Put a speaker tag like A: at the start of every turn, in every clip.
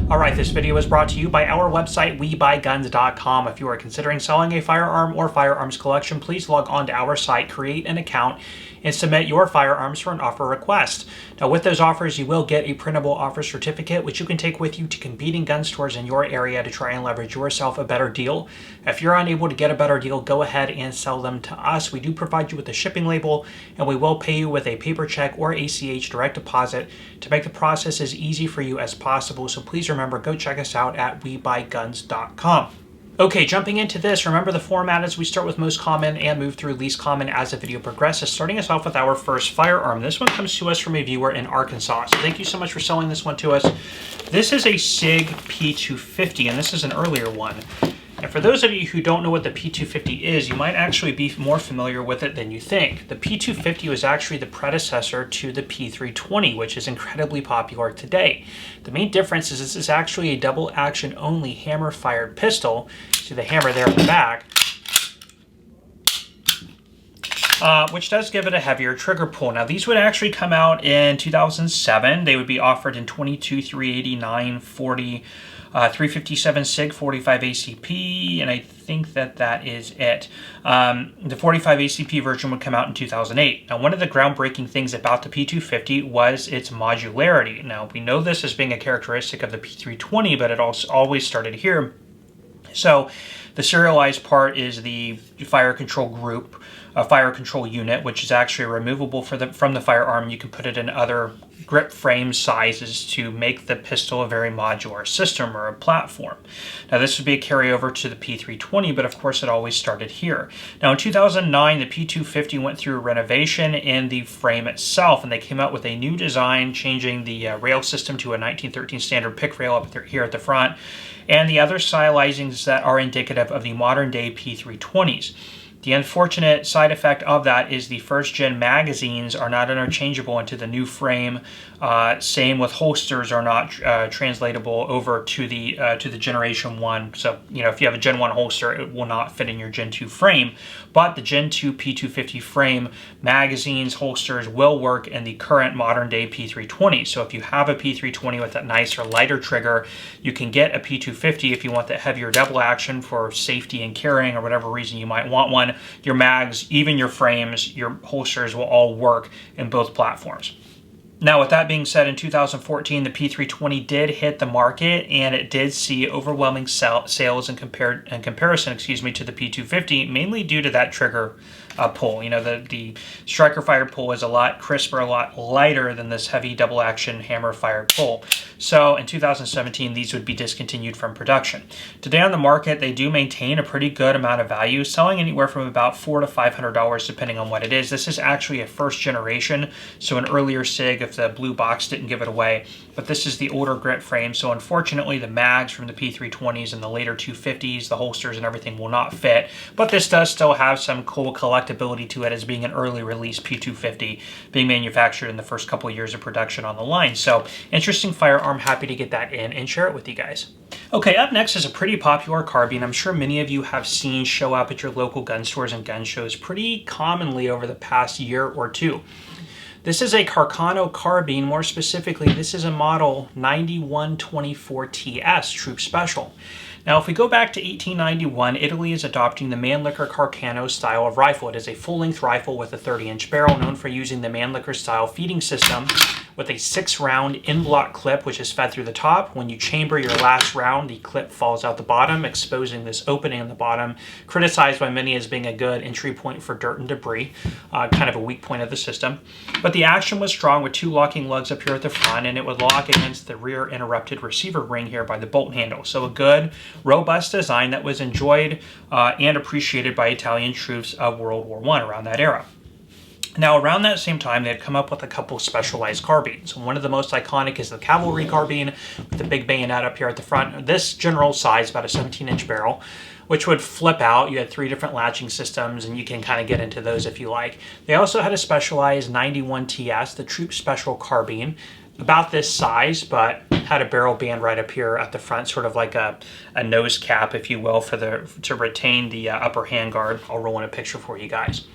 A: Alright, this video is brought to you by our website, WeBuyGuns.com. If you are considering selling a firearm or firearms collection, please log on to our site, create an account, and submit your firearms for an offer request. Now, with those offers, you will get a printable offer certificate, which you can take with you to competing gun stores in your area to try and leverage yourself a better deal. If you're unable to get a better deal, go ahead and sell them to us. We do provide you with a shipping label, and we will pay you with a paper check or ACH direct deposit to make the process as easy for you as possible. So please remember, go check us out at WeBuyGuns.com. Okay, jumping into this, remember the format is we start with most common and move through least common as the video progresses, starting us off with our first firearm. This one comes to us from a viewer in Arkansas, so thank you so much for selling this one to us. This is a Sig P250, and this is an earlier one. And for those of you who don't know what the P250 is, you might actually be more familiar with it than you think. The P250 was actually the predecessor to the P320, which is incredibly popular today. The main difference is this is actually a double action only hammer fired pistol. See the hammer there in the back, which does give it a heavier trigger pull. Now these would actually come out in 2007. They would be offered in 22, 389, 40, 357 Sig, 45 ACP, and I think that is it. The 45 ACP version would come out in 2008. Now, one of the groundbreaking things about the P250 was its modularity. Now, we know this as being a characteristic of the P320, but it also always started here. So, the serialized part is the fire control group, fire control unit, which is actually removable from the firearm. You can put it in other grip frame sizes to make the pistol a very modular system or a platform. Now this would be a carryover to the P320, but of course it always started here. Now in 2009, the P250 went through a renovation in the frame itself, and they came out with a new design, changing the rail system to a 1913 standard pick rail up here at the front, and the other stylizings that are indicative of the modern day P320s. The unfortunate side effect of that is the first gen magazines are not interchangeable into the new frame. Same with holsters are not translatable over to the Generation 1. So, you know, if you have a Gen 1 holster, it will not fit in your Gen 2 frame. But the Gen 2 P250 frame, magazines, holsters will work in the current modern day P320. So if you have a P320 with that nicer, lighter trigger, you can get a P250 if you want that heavier double action for safety and carrying or whatever reason you might want one. Your mags, even your frames, your holsters will all work in both platforms. Now, with that being said, in 2014, the P320 did hit the market, and it did see overwhelming sales in comparison, to the P250, mainly due to that trigger pull. You know, the striker fired pull is a lot crisper, a lot lighter than this heavy double action hammer fired pull. So in 2017, these would be discontinued from production. Today on the market, they do maintain a pretty good amount of value, selling anywhere from about $400 to $500 depending on what it is. This is actually a first generation, so an earlier Sig if the blue box didn't give it away. But this is the older grip frame, so unfortunately the mags from the P320s and the later 250s, the holsters and everything will not fit. But this does still have some cool collectability to it as being an early release P250 being manufactured in the first couple of years of production on the line. So interesting firearm, happy to get that in and share it with you guys. Okay, up next is a pretty popular carbine. I'm sure many of you have seen show up at your local gun stores and gun shows pretty commonly over the past year or two. This is a Carcano carbine. More specifically, this is a model 9124 TS Troop Special. Now, if we go back to 1891, Italy is adopting the Mannlicher Carcano style of rifle. It is a full-length rifle with a 30-inch barrel, known for using the Mannlicher style feeding system with a 6-round in-block clip, which is fed through the top. When you chamber your last round, the clip falls out the bottom, exposing this opening in the bottom, criticized by many as being a good entry point for dirt and debris, kind of a weak point of the system. But the action was strong with 2 locking lugs up here at the front, and it would lock against the rear interrupted receiver ring here by the bolt handle. So a good, robust design that was enjoyed and appreciated by Italian troops of World War I around that era. Now, around that same time, they had come up with a couple specialized carbines. One of the most iconic is the cavalry carbine with the big bayonet up here at the front. This general size, about a 17-inch barrel, which would flip out. You had 3 different latching systems, and you can kind of get into those if you like. They also had a specialized 91 TS, the Troop Special carbine, about this size, but had a barrel band right up here at the front, sort of like a nose cap, if you will, to retain the upper handguard. I'll roll in a picture for you guys.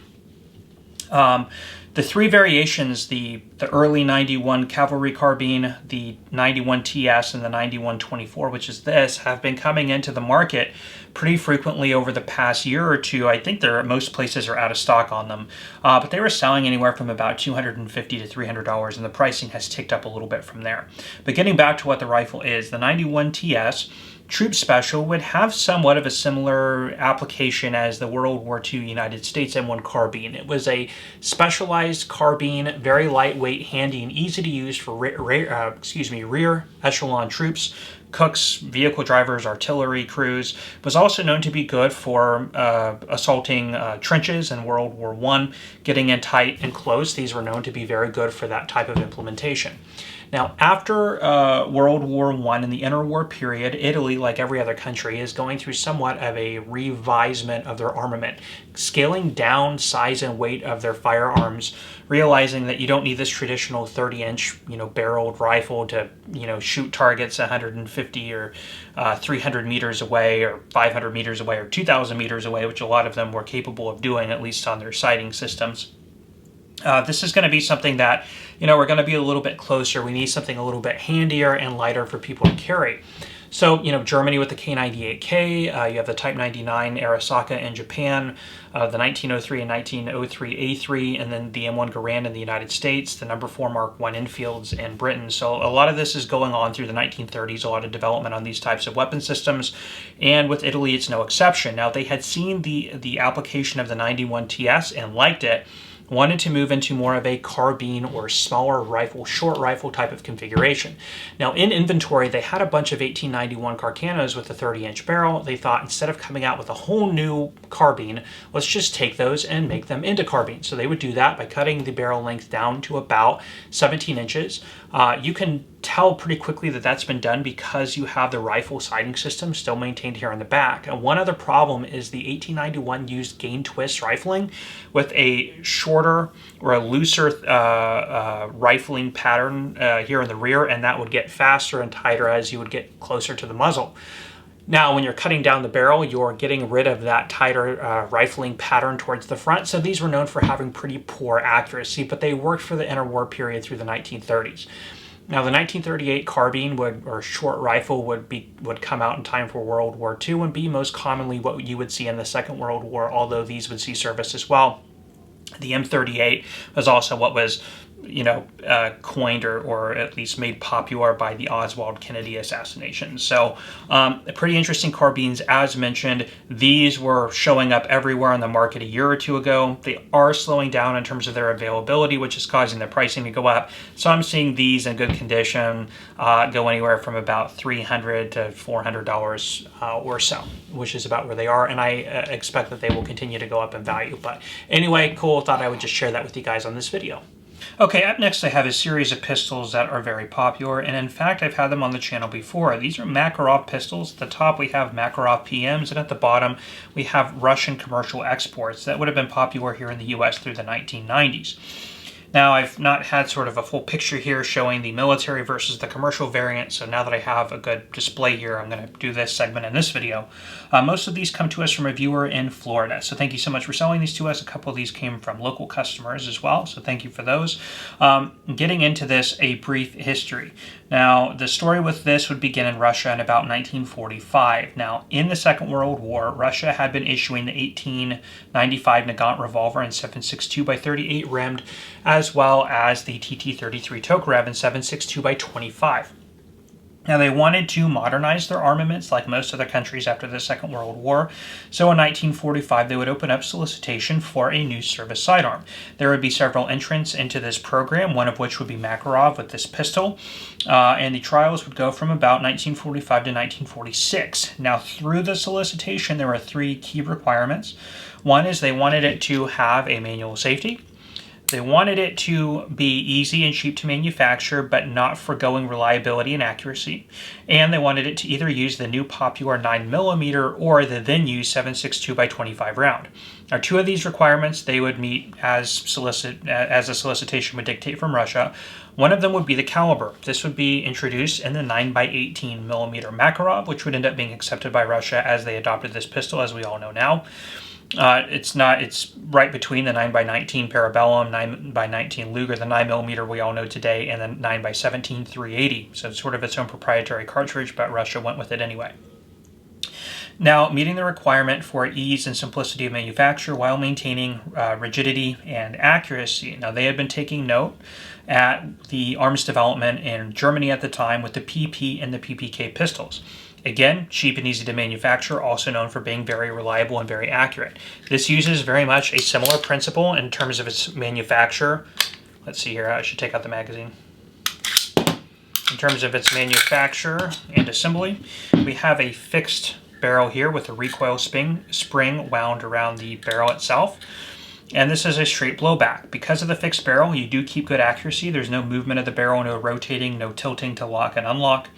A: The three variations, the early 91 cavalry carbine, the 91 TS, and the 9124, which is this, have been coming into the market pretty frequently over the past year or two. I think most places are out of stock on them, but they were selling anywhere from about $250 to $300, and the pricing has ticked up a little bit from there. But getting back to what the rifle is, the 91 TS Troop Special would have somewhat of a similar application as the World War II United States M1 carbine. It was a specialized carbine, very lightweight, handy, and easy to use for rear echelon troops, cooks, vehicle drivers, artillery crews. It was also known to be good for assaulting trenches in World War I, getting in tight and close. These were known to be very good for that type of implementation. Now, after World War I and the interwar period, Italy, like every other country, is going through somewhat of a revisement of their armament, scaling down size and weight of their firearms, realizing that you don't need this traditional 30-inch, barreled rifle to, shoot targets 150 or 300 meters away, or 500 meters away, or 2,000 meters away, which a lot of them were capable of doing, at least on their sighting systems. This is going to be something that, we're going to be a little bit closer. We need something a little bit handier and lighter for people to carry. So, Germany with the K98K, you have the Type 99 Arisaka in Japan, the 1903 and 1903 A3, and then the M1 Garand in the United States, the number 4 Mark I Enfields in Britain. So a lot of this is going on through the 1930s, a lot of development on these types of weapon systems, and with Italy, it's no exception. Now, they had seen the application of the 91 TS and liked it, wanted to move into more of a carbine or smaller rifle, short rifle type of configuration. Now, in inventory, they had a bunch of 1891 Carcanos with a 30-inch barrel. They thought, instead of coming out with a whole new carbine, let's just take those and make them into carbine. So they would do that by cutting the barrel length down to about 17 inches. You can tell pretty quickly that that's been done because you have the rifle sighting system still maintained here in the back. And one other problem is the 1891 used gain twist rifling with a shorter or a looser rifling pattern here in the rear, and that would get faster and tighter as you would get closer to the muzzle. Now, when you're cutting down the barrel, you're getting rid of that tighter rifling pattern towards the front. So these were known for having pretty poor accuracy, but they worked for the interwar period through the 1930s. Now, the 1938 carbine or short rifle would come out in time for World War II and be most commonly what you would see in the Second World War, although these would see service as well. The M38 was also what was coined or at least made popular by the Oswald Kennedy assassination. So pretty interesting carbines. As mentioned, these were showing up everywhere on the market a year or two ago. They are slowing down in terms of their availability, which is causing the pricing to go up. So I'm seeing these in good condition go anywhere from about $300 to $400 or so, which is about where they are. And I expect that they will continue to go up in value. But anyway, cool. Thought I would just share that with you guys on this video. Okay, up next I have a series of pistols that are very popular, and in fact I've had them on the channel before. These are Makarov pistols. At the top we have Makarov PMs, and at the bottom we have Russian commercial exports that would have been popular here in the US through the 1990s. Now, I've not had sort of a full picture here showing the military versus the commercial variant, so now that I have a good display here, I'm going to do this segment in this video. Most of these come to us from a viewer in Florida, so thank you so much for selling these to us. A couple of these came from local customers as well, so thank you for those. Getting into this, a brief history. Now, the story with this would begin in Russia in about 1945. Now, in the Second World War, Russia had been issuing the 1895 Nagant revolver in 7.62 by 38 rimmed, as well as the TT-33 Tokarev in 7.62 by 25. Now, they wanted to modernize their armaments like most other countries after the Second World War. So in 1945, they would open up solicitation for a new service sidearm. There would be several entrants into this program, one of which would be Makarov with this pistol. And the trials would go from about 1945 to 1946. Now, through the solicitation, there were three key requirements. One is they wanted it to have a manual safety. They wanted it to be easy and cheap to manufacture, but not foregoing reliability and accuracy. And they wanted it to either use the new popular 9mm or the then used 7.62 by 25 round. Now, two of these requirements they would meet as a solicitation would dictate from Russia. One of them would be the caliber. This would be introduced in the 9x18mm Makarov, which would end up being accepted by Russia as they adopted this pistol, as we all know now. It's right between the 9x19 Parabellum, 9x19 Luger, the 9mm we all know today, and the 9x17 380. So it's sort of its own proprietary cartridge, but Russia went with it anyway. Now, meeting the requirement for ease and simplicity of manufacture while maintaining rigidity and accuracy. Now, they had been taking note at the arms development in Germany at the time with the PP and the PPK pistols. Again, cheap and easy to manufacture, also known for being very reliable and very accurate. This uses very much a similar principle in terms of its manufacture. Let's see here, I should take out the magazine. In terms of its manufacture and assembly, we have a fixed barrel here with a recoil spring wound around the barrel itself. And this is a straight blowback. Because of the fixed barrel, you do keep good accuracy. There's no movement of the barrel, no rotating, no tilting to lock and unlock.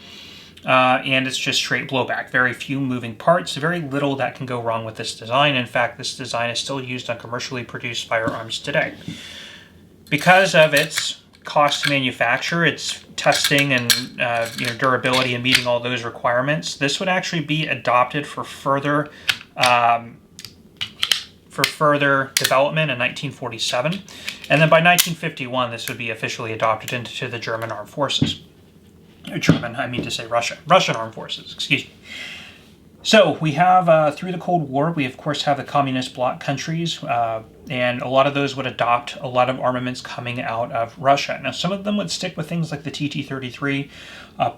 A: And it's just straight blowback. Very few moving parts, very little that can go wrong with this design. In fact, this design is still used on commercially produced firearms today. Because of its cost to manufacture, its testing and durability and meeting all those requirements, this would actually be adopted for further development in 1947. And then by 1951, this would be officially adopted into the German armed forces. Russian armed forces, excuse me. So we have, through the Cold War, we of course have the communist bloc countries, and a lot of those would adopt a lot of armaments coming out of Russia. Now, some of them would stick with things like the TT-33,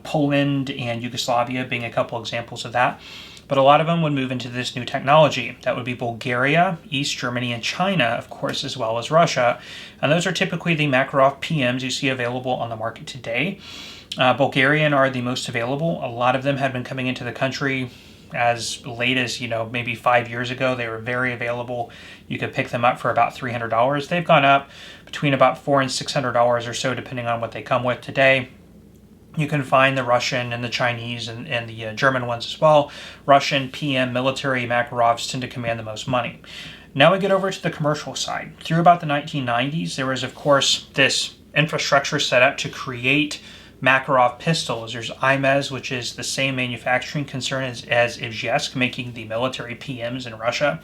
A: Poland and Yugoslavia being a couple examples of that. But a lot of them would move into this new technology. That would be Bulgaria, East Germany, and China, of course, as well as Russia. And those are typically the Makarov PMs you see available on the market today. Bulgarian are the most available. A lot of them had been coming into the country as late as, maybe 5 years ago. They were very available. You could pick them up for about $300. They've gone up between about $400 and $600 or so, depending on what they come with today. You can find the Russian and the Chinese and the German ones as well. Russian PM military Makarovs tend to command the most money. Now we get over to the commercial side. Through about the 1990s, there was, of course, this infrastructure set up to create Makarov pistols. There's IMEZ, which is the same manufacturing concern as Ivzhevsk, making the military PMs in Russia.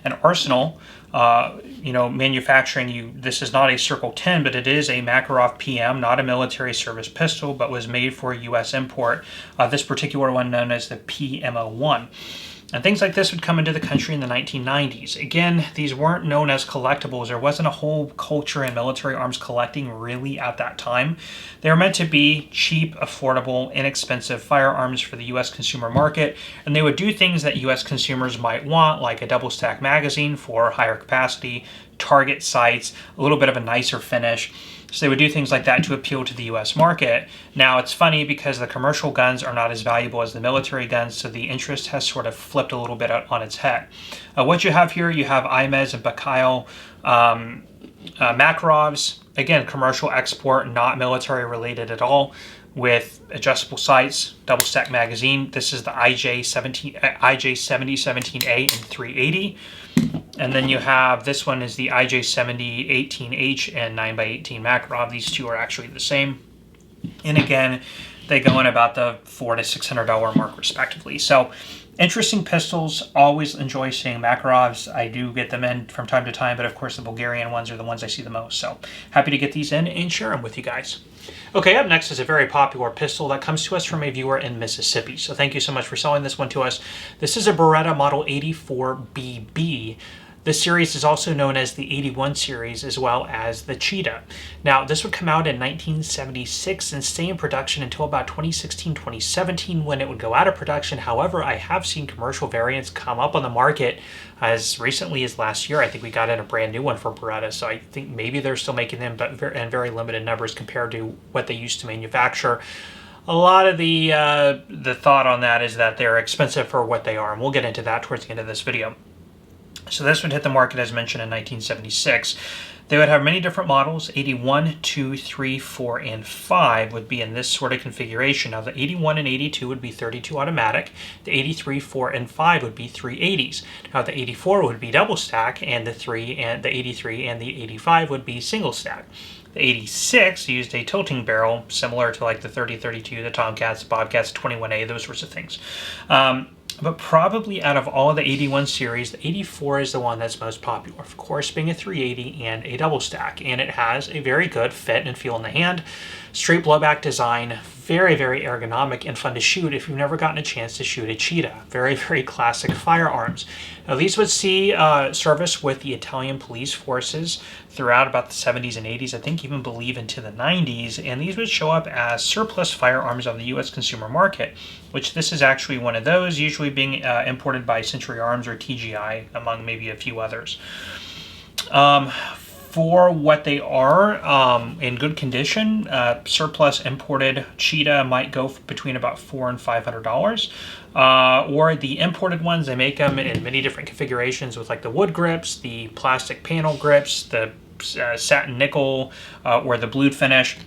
A: And Arsenal, manufacturing this is not a Circle 10, but it is a Makarov PM, not a military service pistol, but was made for U.S. import. This particular one known as the PMO-1. And things like this would come into the country in the 1990s. Again, these weren't known as collectibles. There wasn't a whole culture in military arms collecting really at that time. They were meant to be cheap, affordable, inexpensive firearms for the U.S. consumer market, and they would do things that U.S. consumers might want, like a double-stack magazine for higher capacity, target sights, a little bit of a nicer finish. So they would do things like that to appeal to the U.S. market. Now, it's funny because the commercial guns are not as valuable as the military guns, so the interest has sort of flipped a little bit on its head. What you have here, you have IMEZ and Bakhail Makarovs. Again, commercial export, not military related at all, with adjustable sights, double-stack magazine. This is the IJ70-17A and 380. And then you have, this one is the IJ70-18H and 9x18 Makarov. These two are actually the same. And again, they go in about the $400 to $600 mark respectively. So interesting pistols. Always enjoy seeing Makarovs. I do get them in from time to time, but of course the Bulgarian ones are the ones I see the most. So happy to get these in and share them with you guys. Okay, up next is a very popular pistol that comes to us from a viewer in Mississippi. So thank you so much for selling this one to us. This is a Beretta Model 84BB. This series is also known as the 81 series as well as the Cheetah. Now, this would come out in 1976 and stay in production until about 2016-2017 when it would go out of production. However, I have seen commercial variants come up on the market as recently as last year. I think we got in a brand new one for Beretta, so I think maybe they're still making them, but in very limited numbers compared to what they used to manufacture. A lot of the thought on that is that they're expensive for what they are, and we'll get into that towards the end of this video. So this would hit the market as mentioned in 1976. They would have many different models. 81, 2, 3, 4, and 5 would be in this sort of configuration. Now the 81 and 82 would be 32 automatic. The 83, 4, and 5 would be 380s. Now the 84 would be double stack, and the 83 and the 85 would be single stack. The 86 used a tilting barrel similar to like the 30-32, the Tomcats, Bobcats, 21A, those sorts of things. But probably out of all of the 81 series, the 84 is the one that's most popular. Of course, being a 380 and a double stack. And it has a very good fit and feel in the hand. Straight blowback design, very, very ergonomic and fun to shoot if you've never gotten a chance to shoot a cheetah. Very, very classic firearms. Now, these would see service with the Italian police forces throughout about the 70s and 80s, I think even believe into the 90s, and these would show up as surplus firearms on the U.S. consumer market, which this is actually one of those, usually being imported by Century Arms or TGI, among maybe a few others. For what they are, in good condition, surplus imported cheetah might go between about $400 and $500. Or the imported ones, they make them in many different configurations with like the wood grips, the plastic panel grips, the satin nickel, or the blued finish.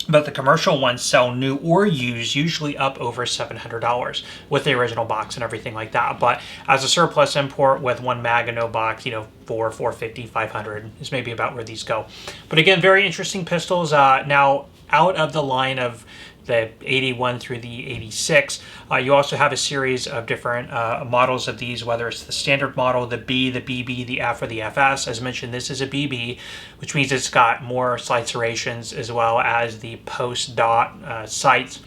A: But the commercial ones sell new or used, usually up over $700 with the original box and everything like that. But as a surplus import with one Magnum box, $400, $450, $500 is maybe about where these go. But again, very interesting pistols. Now, out of the line of the 81 through the 86. You also have a series of different models of these, whether it's the standard model, the B, the BB, the F, or the FS. As mentioned, this is a BB, which means it's got more sight serrations as well as the post-dot sights.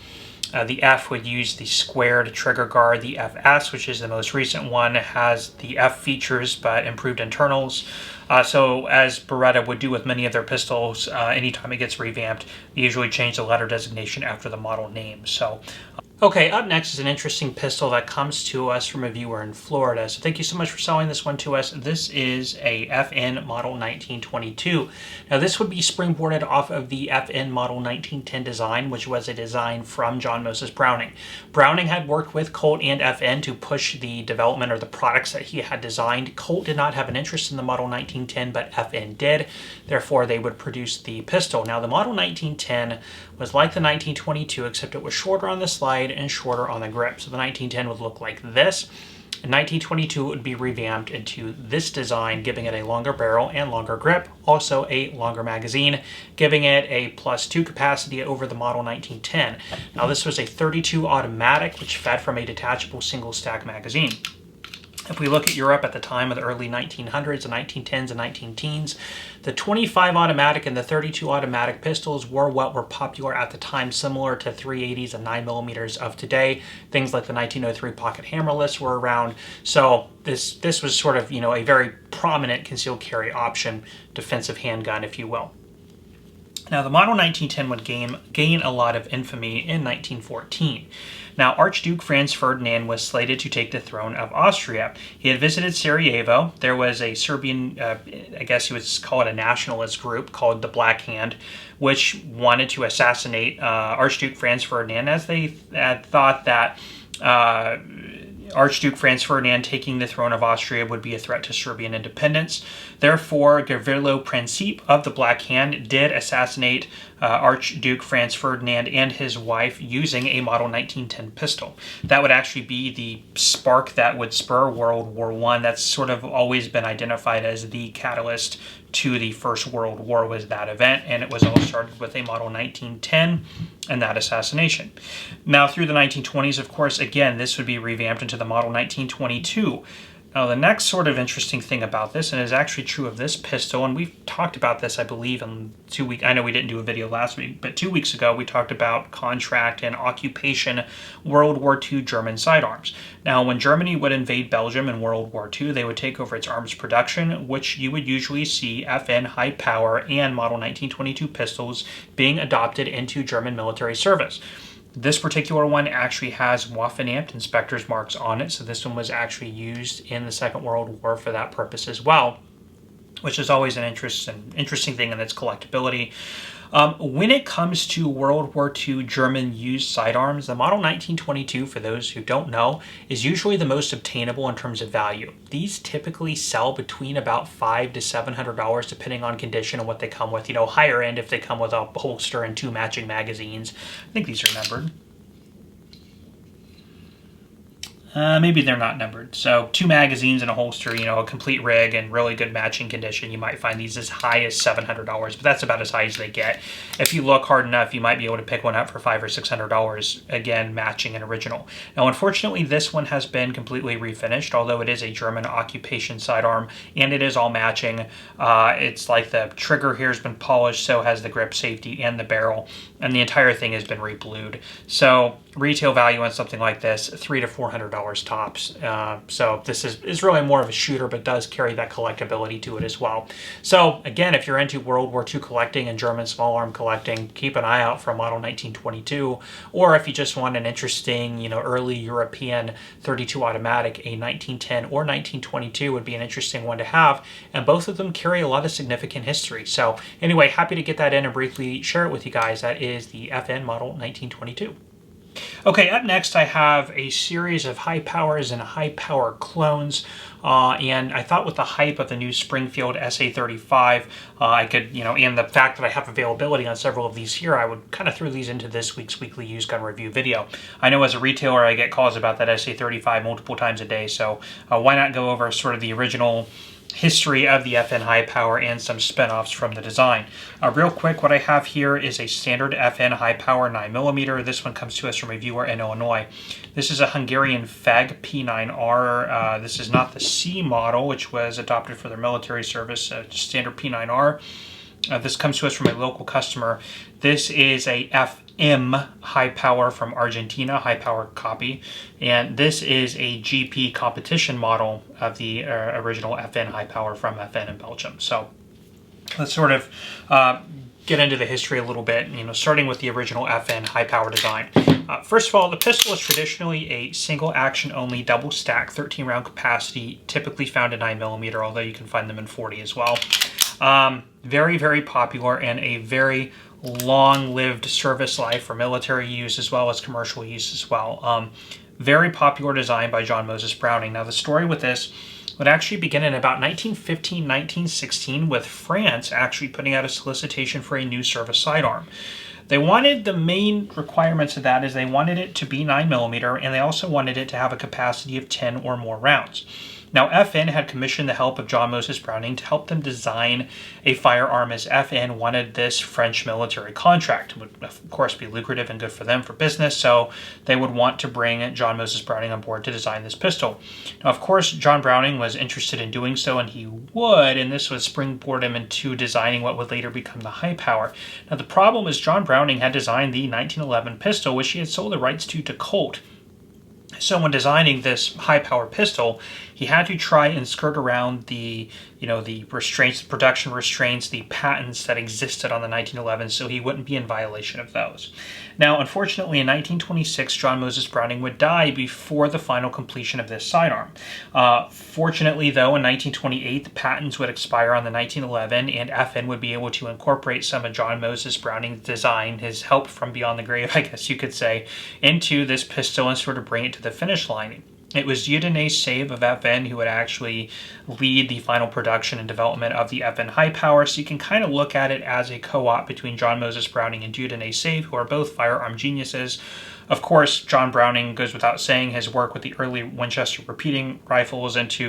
A: The F would use the squared trigger guard. The FS, which is the most recent one, has the F features but improved internals. So as Beretta would do with many of their pistols, anytime it gets revamped, they usually change the letter designation after the model name. So, okay, up next is an interesting pistol that comes to us from a viewer in Florida. So thank you so much for selling this one to us. This is a FN model 1922. Now this would be springboarded off of the FN model 1910 design, which was a design from John Moses Browning. Browning had worked with Colt and FN to push the development or the products that he had designed. Colt did not have an interest in the model 1910, but FN did. Therefore, they would produce the pistol. Now the model 1910 was like the 1922, except it was shorter on the slide and shorter on the grip. So the 1910 would look like this. In 1922, it would be revamped into this design, giving it a longer barrel and longer grip, also a longer magazine, giving it a +2 capacity over the model 1910. Now this was a 32 automatic, which fed from a detachable single stack magazine. If we look at Europe at the time of the early 1900s, the 1910s and 1910s, the 25 automatic and the 32 automatic pistols were what were popular at the time, similar to 380s and 9mm of today. Things like the 1903 pocket hammerless were around. So this was sort of, a very prominent concealed carry option, defensive handgun, if you will. Now, the model 1910 would gain a lot of infamy in 1914. Now, Archduke Franz Ferdinand was slated to take the throne of Austria. He had visited Sarajevo. There was a Serbian, I guess you would call it a nationalist group called the Black Hand, which wanted to assassinate Archduke Franz Ferdinand, as they had thought that Archduke Franz Ferdinand taking the throne of Austria would be a threat to Serbian independence. Therefore, Gavrilo Princip of the Black Hand did assassinate Archduke Franz Ferdinand and his wife using a model 1910 pistol. That would actually be the spark that would spur World War I. That's sort of always been identified as the catalyst to the First World War, was that event, and it was all started with a model 1910 and that assassination. Now, through the 1920s, of course, again, this would be revamped into the model 1922. Now, the next sort of interesting thing about this, and is actually true of this pistol, and we've talked about this, I believe, in 2 weeks. I know we didn't do a video last week, but 2 weeks ago we talked about contract and occupation World War II German sidearms. Now, when Germany would invade Belgium in World War II, they would take over its arms production, which you would usually see FN high power and model 1922 pistols being adopted into German military service. This particular one actually has Waffenamt inspector's marks on it, so this one was actually used in the Second World War for that purpose as well, which is always an interesting thing in its collectability. When it comes to World War II German used sidearms, the model 1922, for those who don't know, is usually the most obtainable in terms of value. These typically sell between about $500 to $700 depending on condition and what they come with. Higher end if they come with a holster and 2 matching magazines. I think these are numbered. maybe they're not numbered. So 2 magazines and a holster, you know, a complete rig and really good matching condition. You might find these as high as $700, but that's about as high as they get. If you look hard enough, you might be able to pick one up for $500 or $600, again, matching an original. Now, unfortunately, this one has been completely refinished, although it is a German occupation sidearm, and it is all matching. It's like the trigger here has been polished, so has the grip safety and the barrel, and the entire thing has been re-blued. So retail value on something like this, $300 to $400 tops. So this is really more of a shooter, but does carry that collectability to it as well. So again, if you're into World War II collecting and German small arm collecting, keep an eye out for a model 1922. Or if you just want an interesting, you know, early European 32 automatic, a 1910 or 1922 would be an interesting one to have. And both of them carry a lot of significant history. So anyway, happy to get that in and briefly share it with you guys. That is the FN model 1922. Okay, up next I have a series of high powers and high power clones, and I thought with the hype of the new Springfield SA35, I could, you know, and the fact that I have availability on several of these here, I would kind of throw these into this week's weekly used gun review video. I know as a retailer I get calls about that SA35 multiple times a day, so why not go over sort of the original history of the FN high power and some spin-offs from the design. Real quick, what I have here is a standard FN high power 9mm. This one comes to us from a viewer in Illinois. This is a Hungarian FEG P9R. This is not the C model, which was adopted for their military service, standard P9R. This comes to us from a local customer. This is a FM high power from Argentina, high power copy, and this is a GP competition model of the original FN high power from FN in Belgium. So let's sort of get into the history a little bit, you know, starting with the original FN high power design. First of all, the pistol is traditionally a single action only double stack 13 round capacity, typically found in 9mm, although you can find them in 40 as well. Very, very popular and a very long-lived service life for military use as well as commercial use as well. Very popular design by John Moses Browning. Now, the story with this would actually begin in about 1915, 1916, with France actually putting out a solicitation for a new service sidearm. They wanted, the main requirements of that is they wanted it to be 9mm, and they also wanted it to have a capacity of 10 or more rounds. Now, FN had commissioned the help of John Moses Browning to help them design a firearm, as FN wanted this French military contract. It would, of course, be lucrative and good for them for business, so they would want to bring John Moses Browning on board to design this pistol. Now, of course, John Browning was interested in doing so, and he would, and this would springboard him into designing what would later become the high power. Now, the problem is John Browning had designed the 1911 pistol, which he had sold the rights to Colt. So when designing this high-power pistol, he had to try and skirt around the, you know, the restraints, the production restraints, the patents that existed on the 1911, so he wouldn't be in violation of those. Now, unfortunately, in 1926, John Moses Browning would die before the final completion of this sidearm. Fortunately, though, in 1928, the patents would expire on the 1911, and FN would be able to incorporate some of John Moses Browning's design, his help from beyond the grave, I guess you could say, into this pistol and sort of bring it to the finish line. It was Dieudonné Save of FN who would actually lead the final production and development of the FN high power, so you can kind of look at it as a co-op between John Moses Browning and Dieudonné Save, who are both firearm geniuses. Of course, John Browning, goes without saying, his work with the early Winchester repeating rifles into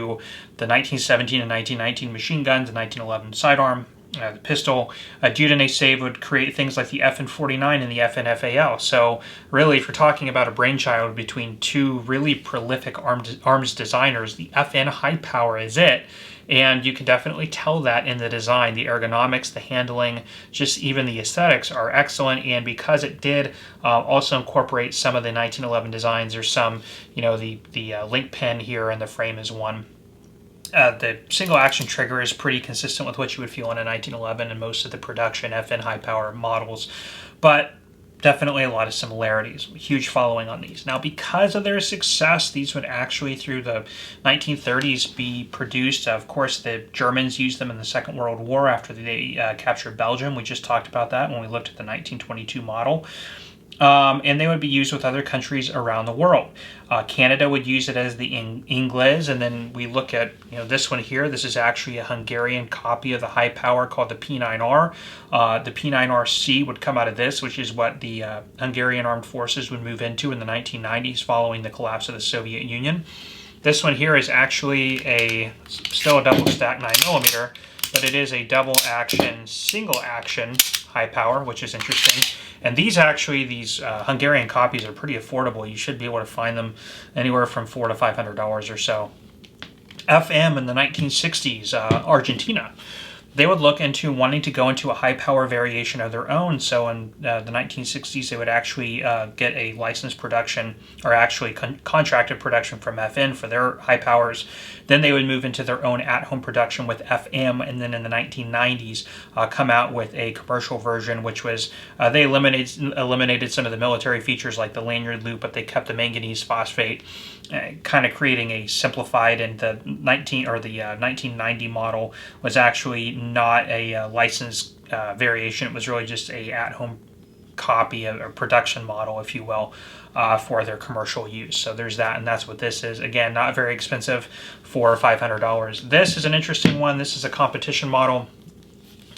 A: the 1917 and 1919 machine guns, the 1911 sidearm, the pistol. Dieudonné Save would create things like the FN49 and the FN FAL. So really, if you're talking about a brainchild between two really prolific arms designers, the FN high power is it. And you can definitely tell that in the design. The ergonomics, the handling, just even the aesthetics are excellent. And because it did also incorporate some of the 1911 designs, there's some, you know, the link pin here in the frame is one. The single action trigger is pretty consistent with what you would feel in a 1911 and most of the production FN high power models, but definitely a lot of similarities. Huge following on these. Now, because of their success, these would actually through the 1930s be produced. Of course, the Germans used them in the Second World War after they captured Belgium. We just talked about that when we looked at the 1922 model. And they would be used with other countries around the world. Canada would use it as the Ingles, and then we look at this one here. This is actually a Hungarian copy of the high power called the P9R. The P9RC would come out of this, which is what the Hungarian armed forces would move into in the 1990s following the collapse of the Soviet Union. This one here is actually still a double stack 9mm, but it is a double action, single action high power, which is interesting. And these Hungarian copies are pretty affordable. You should be able to find them anywhere from $400 to $500 or so. FM in the 1960s, Argentina. They would look into wanting to go into a high power variation of their own. So in the 1960s, they would actually get a licensed production, or actually contracted production from FN for their high powers. Then they would move into their own at-home production with FM, and then in the 1990s come out with a commercial version, which was they eliminated some of the military features like the lanyard loop, but they kept the manganese phosphate, kind of creating a simplified. And the 1990 model was actually not a licensed variation. It was really just a at-home copy, a production model, if you will, for their commercial use. So there's that, and that's what this is. Again, not very expensive, $400 or $500. This is an interesting one. This is a competition model,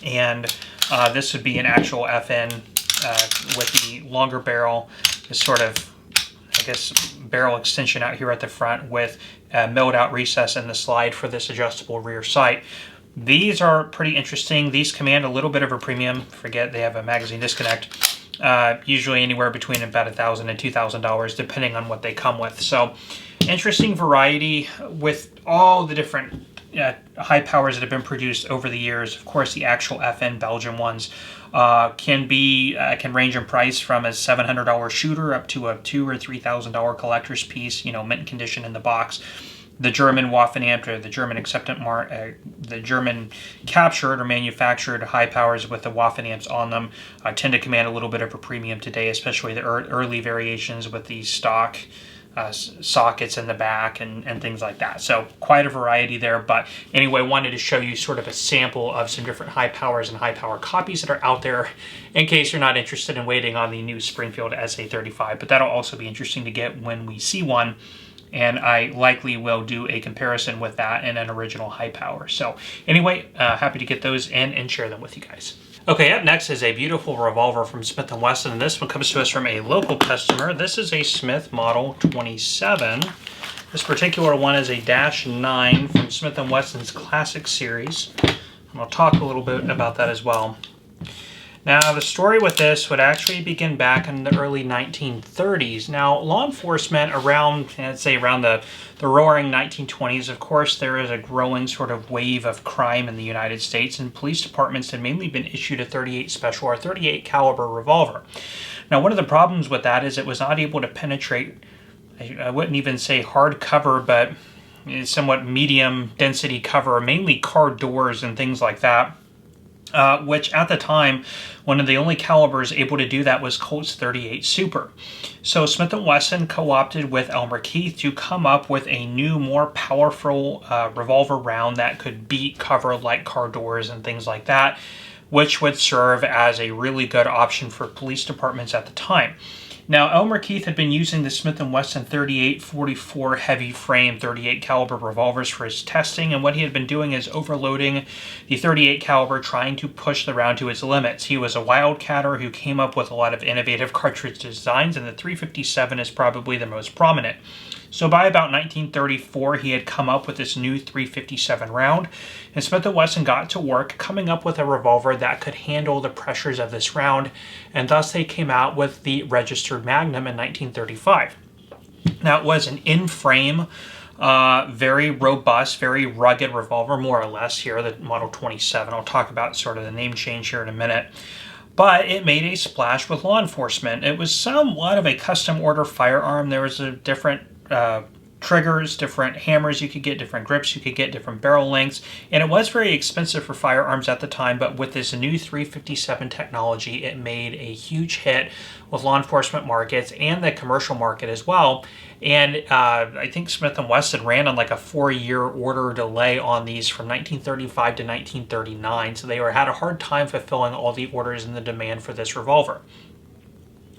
A: and this would be an actual FN with the longer barrel, this sort of, I guess, barrel extension out here at the front with a milled out recess in the slide for this adjustable rear sight. These are pretty interesting. These command a little bit of a premium. Forget they have a magazine disconnect. Usually anywhere between about $1,000 and $2,000 depending on what they come with. So interesting variety with all the different high powers that have been produced over the years. Of course, the actual FN Belgian ones can range in price from a $700 shooter up to a $2,000 or $3,000 collector's piece, mint condition in the box. The German Waffenamt, or the German the German captured or manufactured high powers with the Waffenamps on them tend to command a little bit of a premium today, especially the early variations with the stock sockets in the back and things like that. So quite a variety there. But anyway, wanted to show you sort of a sample of some different high powers and high power copies that are out there in case you're not interested in waiting on the new Springfield SA35. But that'll also be interesting to get when we see one. And I likely will do a comparison with that and an original high power. So anyway, happy to get those in and share them with you guys. Okay, up next is a beautiful revolver from Smith & Wesson, and this one comes to us from a local customer. This is a Smith Model 27. This particular one is a -9 from Smith & Wesson's Classic Series. And I'll talk a little bit about that as well. Now, the story with this would actually begin back in the early 1930s. Now, law enforcement around, let's say around the roaring 1920s, of course, there is a growing sort of wave of crime in the United States, and police departments had mainly been issued a .38 Special or .38 caliber revolver. Now, one of the problems with that is it was not able to penetrate, I wouldn't even say hard cover, but somewhat medium density cover, mainly car doors and things like that. Which at the time, one of the only calibers able to do that was Colt's .38 Super. So Smith & Wesson co-opted with Elmer Keith to come up with a new, more powerful revolver round that could beat cover like car doors and things like that, which would serve as a really good option for police departments at the time. Now, Elmer Keith had been using the Smith & Wesson 38-44 heavy frame .38 caliber revolvers for his testing, and what he had been doing is overloading the .38 caliber, trying to push the round to its limits. He was a wildcatter who came up with a lot of innovative cartridge designs, and the 357 is probably the most prominent. So by about 1934, he had come up with this new 357 round, and Smith & Wesson got to work coming up with a revolver that could handle the pressures of this round, and thus they came out with the registered Magnum in 1935. Now, it was an in-frame, very robust, very rugged revolver, more or less here, the Model 27. I'll talk about sort of the name change here in a minute. But it made a splash with law enforcement. It was somewhat of a custom order firearm. There was a different triggers, different hammers you could get, different grips you could get, different barrel lengths, and it was very expensive for firearms at the time, but with this new 357 technology, it made a huge hit with law enforcement markets and the commercial market as well. And I think Smith & Wesson ran on like a 4-year order delay on these from 1935 to 1939, so they had a hard time fulfilling all the orders and the demand for this revolver.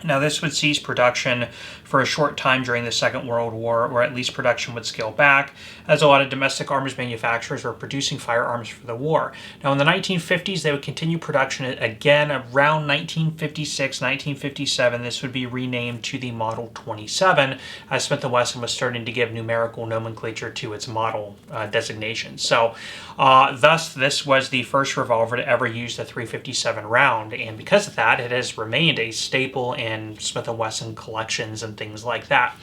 A: Now, this would cease production for a short time during the Second World War, or at least production would scale back, as a lot of domestic arms manufacturers were producing firearms for the war. Now, in the 1950s, they would continue production again. Around 1956, 1957, this would be renamed to the Model 27, as Smith & Wesson was starting to give numerical nomenclature to its model designation. So, thus, this was the first revolver to ever use the .357 round, and because of that, it has remained a staple in Smith & Wesson collections and things like that.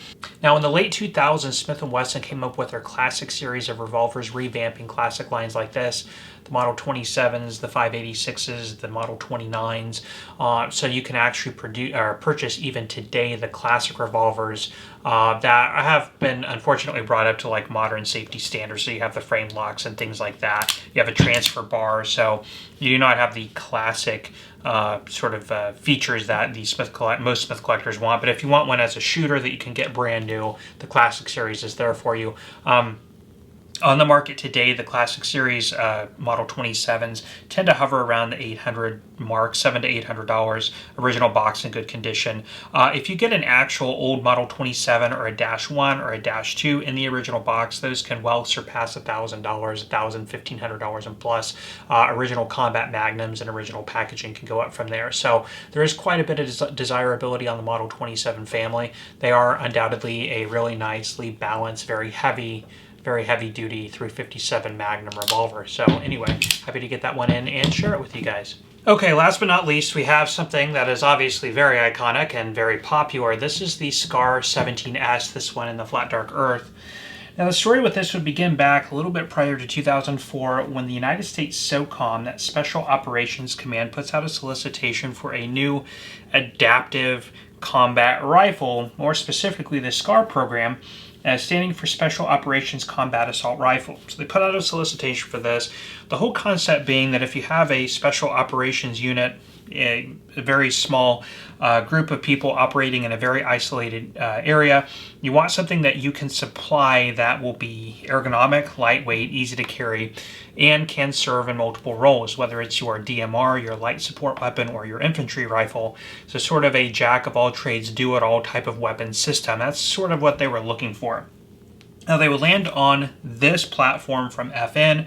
A: Now, in the late 2000s, Smith & Wesson came up with their classic series of revolvers, revamping classic lines like this, the Model 27s, the 586s, the Model 29s, so you can actually purchase even today the classic revolvers that have been unfortunately brought up to like modern safety standards. So you have the frame locks and things like that. You have a transfer bar, so you do not have the classic features that the most Smith collectors want. But if you want one as a shooter that you can get brand new, the classic series is there for you. On the market today, the Classic Series Model 27s tend to hover around the $800 mark, $700 to $800, original box in good condition. If you get an actual old Model 27 or a -1 or a -2 in the original box, those can well surpass $1,000, $1,000, $1,500 and plus. Original combat Magnums and original packaging can go up from there. So there is quite a bit of desirability on the Model 27 family. They are undoubtedly a really nicely balanced, very heavy duty .357 Magnum revolver. So anyway, happy to get that one in and share it with you guys. Okay, last but not least, we have something that is obviously very iconic and very popular. This is the SCAR 17S, this one in the flat dark earth. Now, the story with this would begin back a little bit prior to 2004 when the United States SOCOM, that Special Operations Command, puts out a solicitation for a new adaptive combat rifle, more specifically the SCAR program, standing for Special Operations Combat Assault Rifle. So they put out a solicitation for this. The whole concept being that if you have a Special Operations unit, a very small group of people operating in a very isolated area, you want something that you can supply that will be ergonomic, lightweight, easy to carry, and can serve in multiple roles, whether it's your DMR, your light support weapon, or your infantry rifle. So sort of a jack-of-all-trades, do-it-all type of weapon system. That's sort of what they were looking for. Now, they would land on this platform from FN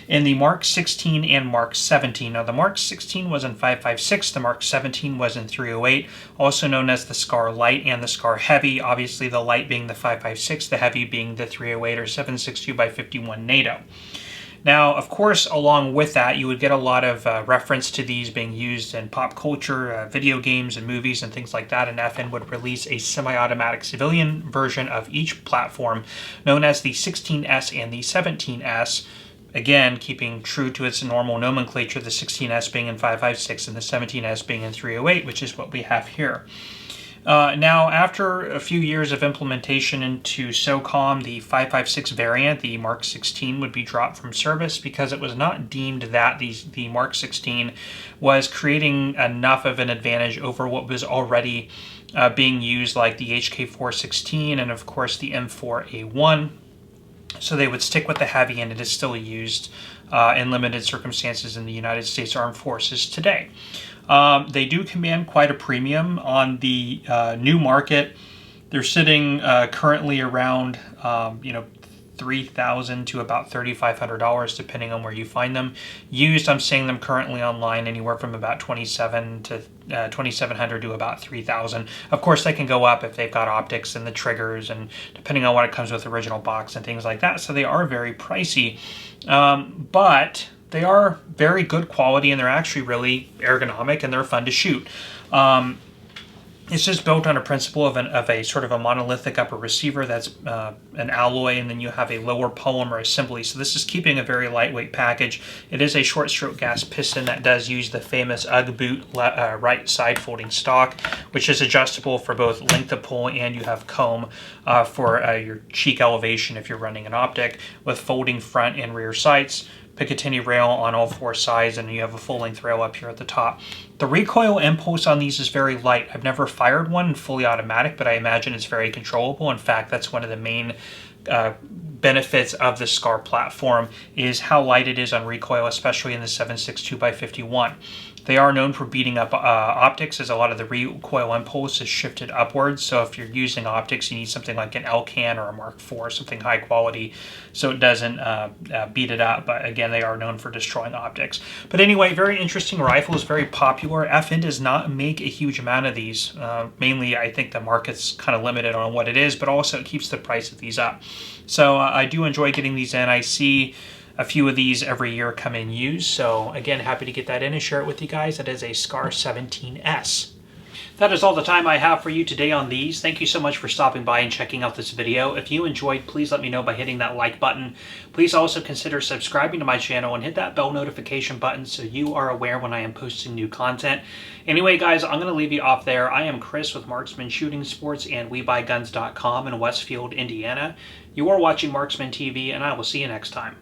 A: in the Mark 16 and Mark 17. Now, the Mark 16 was in 5.56, the Mark 17 was in 308, also known as the SCAR Light and the SCAR Heavy, obviously the light being the 5.56, the heavy being the 308 or 7.62x51 NATO. Now, of course, along with that, you would get a lot of reference to these being used in pop culture, video games and movies and things like that, and FN would release a semi-automatic civilian version of each platform known as the 16S and the 17S, again, keeping true to its normal nomenclature, the 16S being in 5.56 and the 17S being in 308, which is what we have here. Now, after a few years of implementation into SOCOM, the 5.56 variant, the Mark 16, would be dropped from service because it was not deemed that the Mark 16 was creating enough of an advantage over what was already being used, like the HK416 and, of course, the M4A1. So they would stick with the heavy, and it is still used in limited circumstances in the United States Armed Forces today. They do command quite a premium on the new market. They're sitting currently around, $3,000 to about $3,500, depending on where you find them. Used, I'm seeing them currently online anywhere from about $2,700 to about $3,000. Of course, they can go up if they've got optics and the triggers, and depending on what it comes with, original box and things like that. So they are very pricey, but they are very good quality, and they're actually really ergonomic, and they're fun to shoot. It's just built on a principle of a sort of a monolithic upper receiver that's an alloy, and then you have a lower polymer assembly. So this is keeping a very lightweight package. It is a short stroke gas piston that does use the famous UGG boot right side folding stock, which is adjustable for both length of pull, and you have comb for your cheek elevation if you're running an optic, with folding front and rear sights. Picatinny rail on all four sides, and you have a full-length rail up here at the top. The recoil impulse on these is very light. I've never fired one fully automatic, but I imagine it's very controllable. In fact, that's one of the main benefits of the SCAR platform, is how light it is on recoil, especially in the 7.62x51. They are known for beating up optics, as a lot of the recoil impulse is shifted upwards. So if you're using optics, you need something like an Elcan or a Mark IV, something high quality, so it doesn't beat it up. But again, they are known for destroying optics. But anyway, very interesting rifle, is very popular. FN does not make a huge amount of these. Mainly, I think the market's kind of limited on what it is, but also it keeps the price of these up. So I do enjoy getting these in. I see a few of these every year come in used. So again, happy to get that in and share it with you guys. That is a SCAR 17S. That is all the time I have for you today on these. Thank you so much for stopping by and checking out this video. If you enjoyed, please let me know by hitting that like button. Please also consider subscribing to my channel and hit that bell notification button so you are aware when I am posting new content. Anyway, guys, I'm going to leave you off there. I am Chris with Marksman Shooting Sports and WeBuyGuns.com in Westfield, Indiana. You are watching Marksman TV, and I will see you next time.